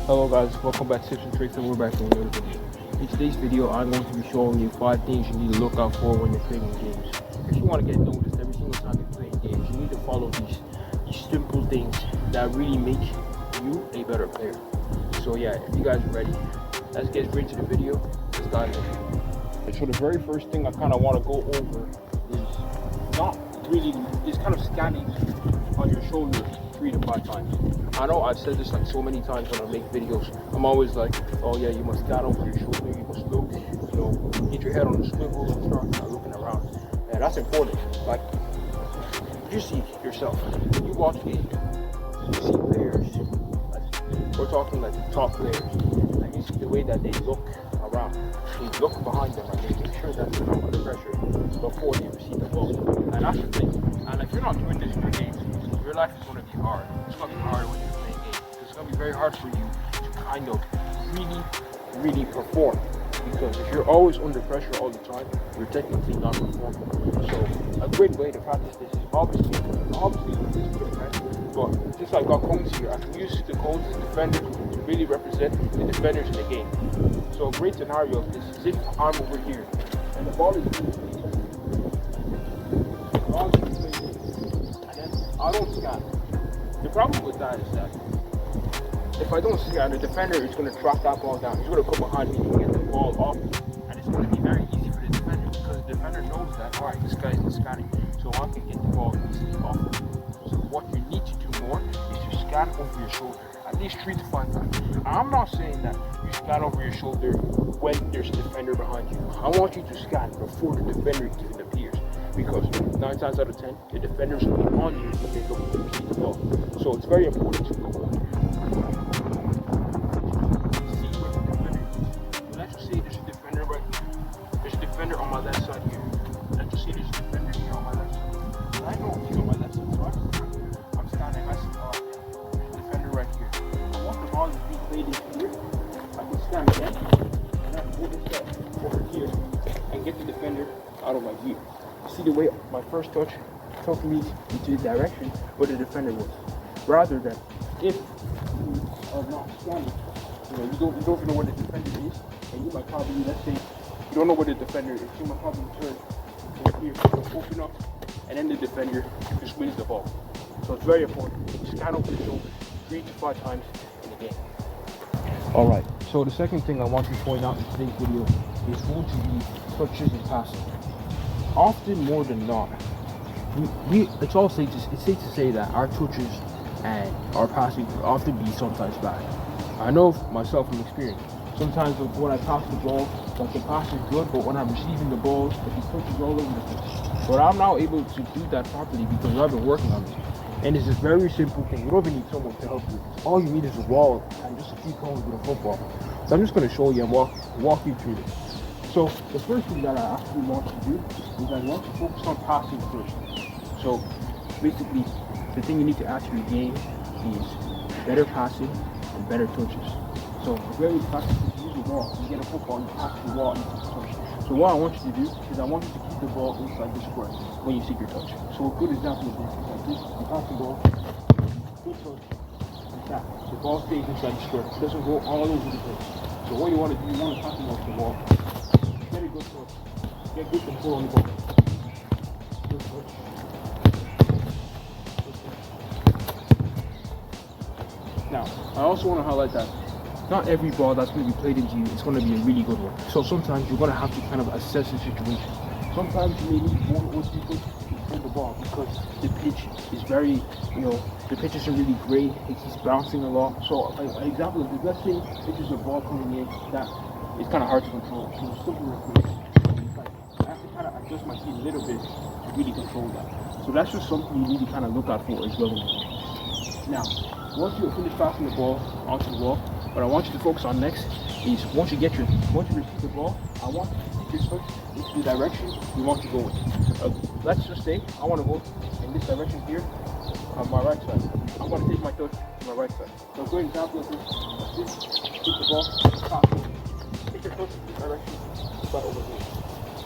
Hello guys, welcome back to Tips and Tricks, and we're back in another video. In today's video, I'm going to be showing you 5 things you need to look out for when you're playing games. If you want to get noticed every single time you're playing games, you need to follow these simple things that really make you a better player. So yeah, if you guys are ready, let's get straight to the video. Let's dive in. So the very first thing I kind of want to go over is not really, is kind of scanning on your shoulder 3 to 5 times. I know I've said this like so many times when I make videos. I'm always like, oh yeah, you must scan over your shoulder, you must look, get your head on the swivel and start looking around. And that's important. Like, you see yourself, when you watch games, you see players, like, we're talking like the top players, and you see the way that they look around. They look behind them and they make sure that they're not under pressure before they receive the ball. And that's the thing. And if you're not doing this in your games, your life is going to be hard. It's going to be hard when you're playing games. It's going to be very hard for you to kind of really perform. Because if you're always under pressure all the time, you're technically not performing. So a great way to practice this is obviously with this game, right? But since I got cones here, I can use the cones as defenders to really represent the defenders in the game. So a great scenario of this is if I'm over here and the ball is I don't scan. The problem with that is that if I don't scan, the defender is going to drop that ball down. He's going to come behind me and get the ball off, and it's going to be very easy for the defender because the defender knows that, all right, this guy isn't scanning, so I can get the ball easily off. So what you need to do more is to scan over your shoulder at least 3 to 5 times. I'm not saying that you scan over your shoulder when there's a defender behind you. I want you to scan before the defender even appears. Because 9 times out of 10, the defenders will be on you when they look to receive the ball. So it's very important to go on. See where the defender is. So let's just say there's a defender right here. There's a defender on my left side here. Let's just say there's a defender here on my left side. And I know he's on my left side, so I'm standing. I see, there's a defender right here. And once the ball is being played in here, I can stand again, and I can move this over here and get the defender out of my view. See the way my first touch took me into the direction where the defender was, rather than if you are not scanning, you don't even know where the defender is, and you might probably, let's say, you don't know where the defender is, you might probably turn over here, open up, and then the defender just wins the ball. So it's very important. Scan over the shoulder 3 to 5 times in the game. Alright, so the second thing I want to point out in today's video is going to be touches and passing. Often more than not, it's safe to say that our touches and our passing could often be sometimes bad. I know myself from experience. Sometimes when I pass the ball, like the pass is good, but when I'm receiving the ball, like the touch is all over the place. But I'm now able to do that properly because I've been working on it. And it's a very simple thing. You don't even need someone to help you. All you need is a wall and just a few cones with a football. So I'm just going to show you and walk you through this. So the first thing that I actually want to do is I want to focus on passing first. So basically, the thing you need to actually gain is better passing and better touches. So a very practice is use the ball. You get a football, you pass the ball, and you touch. So what I want you to do is I want you to keep the ball inside the square when you seek your touch. So a good example of this is like this: you pass the ball, good touch, like that. The ball stays inside the square. It doesn't go all over the place. So what you want to do, you want to pass it off the ball. Get a good touch. Get good control on the ball. Good touch. Now, I also want to highlight that not every ball that's going to be played into you is going to be a really good one. So sometimes you're going to have to kind of assess the situation. Sometimes you may need 1 or 2 touches to play the ball because the pitch is very, the pitch isn't really great. It's bouncing a lot. So an example of this, let's say if there's a ball coming in that it's kind of hard to control. So something like this, I have to kind of adjust my feet a little bit to really control that. So that's just something you really kind of look out for as well. Now, once you finish passing the ball onto the wall, what I want you to focus on next is once you receive the ball, I want you to take your touch into the direction you want to go in. Let's just say I want to go in this direction here on my right side. I'm going to take my touch to my right side. So a good example of this, take the ball, pass it. Take your touch in this direction, start over here.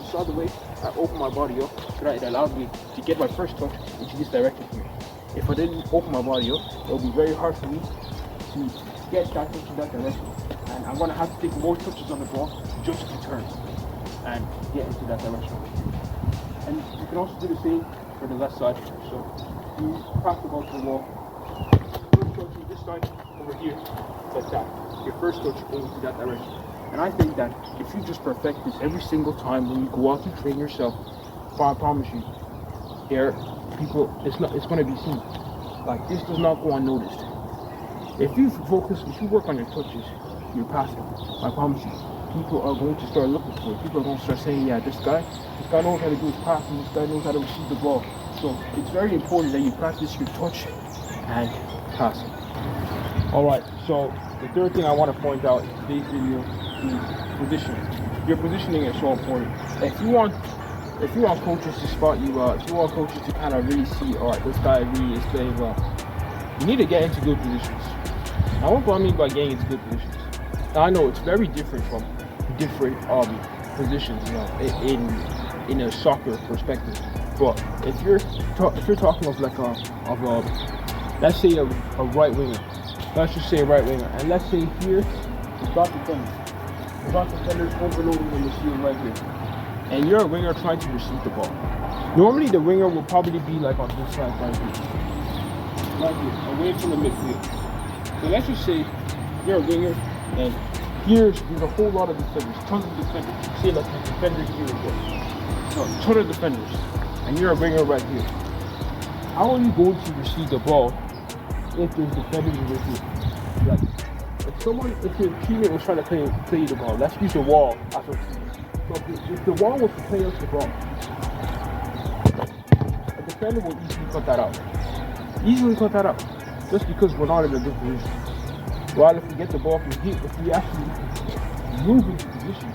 You saw the way I open my body up so that it allowed me to get my first touch into this direction here. If I didn't open my body up, it would be very hard for me me get that touch in that direction. And I'm going to have to take more touches on the ball just to turn and get into that direction. And you can also do the same for the left side. So you pass the ball to the wall. First touch this side over here, like that. Your first touch going into that direction. And I think that if you just perfect this every single time when you go out to train yourself, I promise you, it's going to be seen. Like, this does not go unnoticed. If you work on your touches, your passing, I promise you, people are going to start looking for it. People are going to start saying, yeah, this guy knows how to do his passing, this guy knows how to receive the ball. So it's very important that you practice your touch and passing. Alright, so the third thing I want to point out in today's video is positioning. Your positioning is so important. If you want coaches to spot you out, if you want coaches to kind of really see, alright, this guy really is playing well, you need to get into good positions. Now, what do I mean by getting into good positions? Now, I know it's very different from different positions, you know, in a soccer perspective. But if you're talking of like let's say a right winger, let's just say a right winger, and let's say here we've got defenders overloading in the field right here. And you're a winger trying to receive the ball. Normally the winger will probably be like on this side right here, away from the midfield. So let's just say you're a winger and there's a whole lot of defenders, tons of defenders. Say like a defender here as well. No, ton of defenders. And you're a winger right here. How are you going to receive the ball if there's defenders right here? Like, if your teammate was trying to play the ball, let's use the wall as a teammate. So if the wall was to play us the ball, a defender will easily cut that out. Just because we're not in a good position. While if we get the ball from here, if we actually move into position,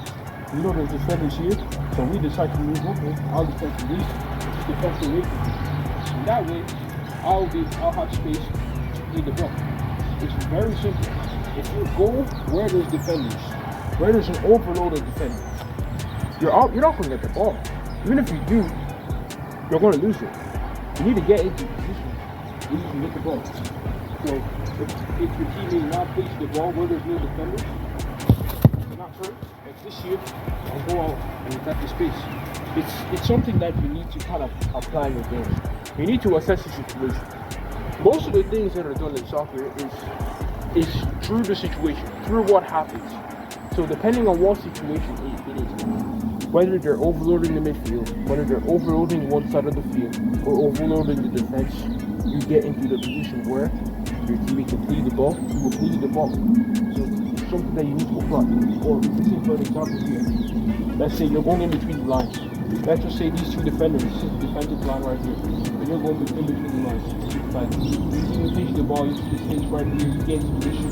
we know there's defenders here, so we decide to move over, I'll decide to leave, defend away from me. And that way, I'll have space to play the ball. It's very simple. If you go where there's defenders, where there's an overload of defenders, you're not going to get the ball. Even if you do, you're going to lose it. You need to get into position where you can get the ball. So if your teammate now plays the ball where there's no defenders, you're not hurt. Like this year, I'll go out and attack the space. It's something that you need to kind of apply in your game. You need to assess the situation. Most of the things that are done in soccer is through the situation, through what happens. So depending on what situation it is, whether they're overloading the midfield, whether they're overloading one side of the field, or overloading the defense, you get into the position where your teammate can play the ball, you will play the ball. So it's something that you need to apply. Or if you see for an example here, let's say you're going in between the lines. Let's just say these two defenders, this is the defensive line right here, and you're going in between the lines. Like, you take the ball, you see the stage right here, you get into position,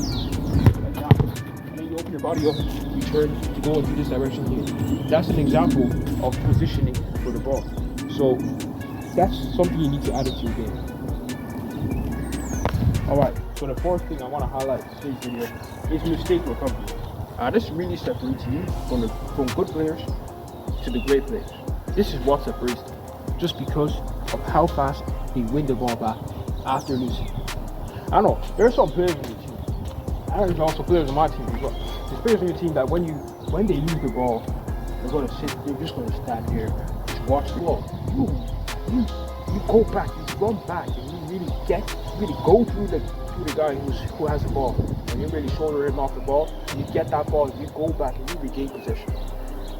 like that. And then you open your body up, you turn to go into this direction here. That's an example of positioning for the ball. So that's something you need to add into your game. Alright, so the fourth thing I want to highlight in today's video is mistake recovery. This really separates you from good players to the great players. This is what separates them, just because of how fast they win the ball back after losing. I know there's some players on your team, and there's also players on my team as well. There's players on your team that when they lose the ball, they're just gonna stand here, just watch the ball. You go back, you run back, and you really go through the guy who has the ball, and you really shoulder him off the ball. You get that ball, you go back, and you regain possession.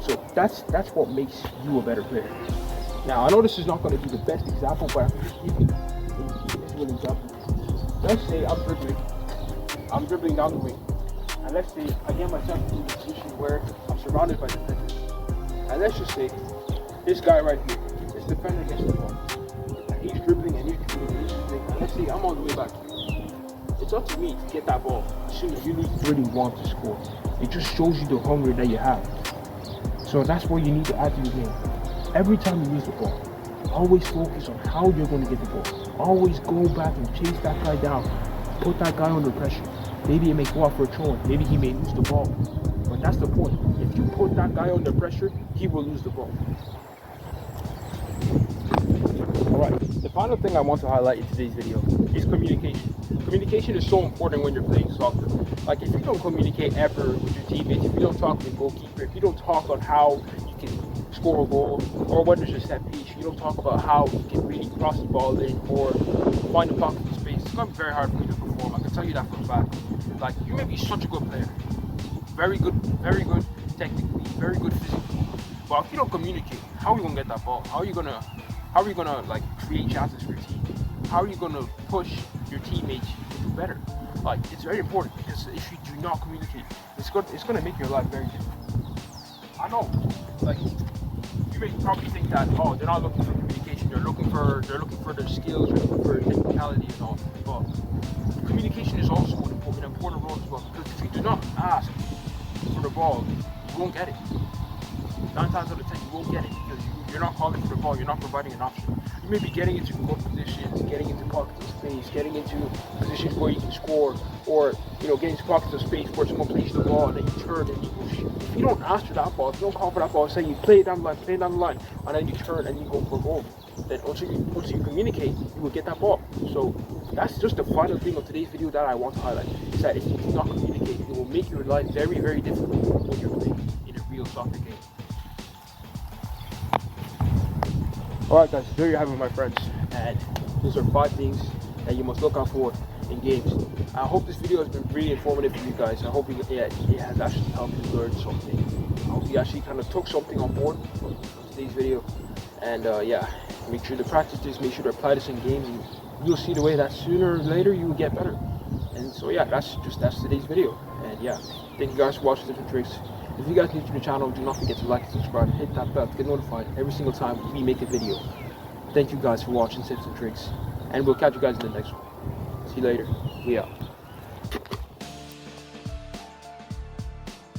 So that's what makes you a better player. Now I know this is not going to be the best example, but I'm just giving you an example. Let's say I'm dribbling down the wing, and let's say I get myself into a position where I'm surrounded by defenders. And let's just say this guy right here, this defender gets the ball, and he's dribbling and he's dribbling, and let's say I'm on the way back. It's up to me to get that ball as soon as you really want to score. It just shows you the hunger that you have. So that's what you need to add to your game. Every time you lose the ball, always focus on how you're going to get the ball. Always go back and chase that guy down. Put that guy under pressure. Maybe he may go out for a throw. Maybe he may lose the ball. But that's the point. If you put that guy under pressure, he will lose the ball. Alright, the final thing I want to highlight in today's video is communication. communication is so important when you're playing soccer. Like, if you don't communicate ever with your teammates, if you don't talk to the goalkeeper, if you don't talk on how you can score a goal, or when there's a set piece, you don't talk about how you can really cross the ball in or find a pocket of space, it's going to be very hard for you to perform. I can tell you that for a fact. Like, you may be such a good player, very good technically, very good physically, but if you don't communicate, how are you going to get that ball? How are you going to like create chances for your team? How are you going to push your teammates to do better? Like, it's very important, because if you do not communicate, it's going to make your life very difficult. I know, like, you may probably think that, oh, they're not looking for communication, they're looking for their skills, they're looking for technicality and all, but communication is also an important role as well, because if you do not ask for the ball, you won't get it. 9 times out of 10, you won't get it, because you're not calling for the ball, you're not providing an option. You may be getting into good positions, getting into pockets of space, getting into positions where you can score, or, you know, getting into pockets of space where someone plays the ball and then you turn and you go shoot. If you don't ask for that ball, if you don't call for that ball, say you play it down the line, and then you turn and you go for a goal, then once you communicate, you will get that ball. So that's just the final thing of today's video that I want to highlight, is that if you do not communicate, it will make your life very, very difficult when you're playing in a real soccer game. Alright guys, there you have it, my friends, and those are 5 things that you must look out for in games. I hope this video has been really informative for you guys. I hope it has actually helped you learn something. I hope you actually kind of took something on board from today's video, and yeah, make sure to practice this, make sure to apply this in games, and you'll see the way that sooner or later you will get better. And so yeah, that's today's video, and yeah, thank you guys for watching Tips and Tricks. If you guys are new to the channel, do not forget to like and subscribe, hit that bell to get notified every single time we make a video. Thank you guys for watching Tips and Tricks, and we'll catch you guys in the next one. See you later. We out.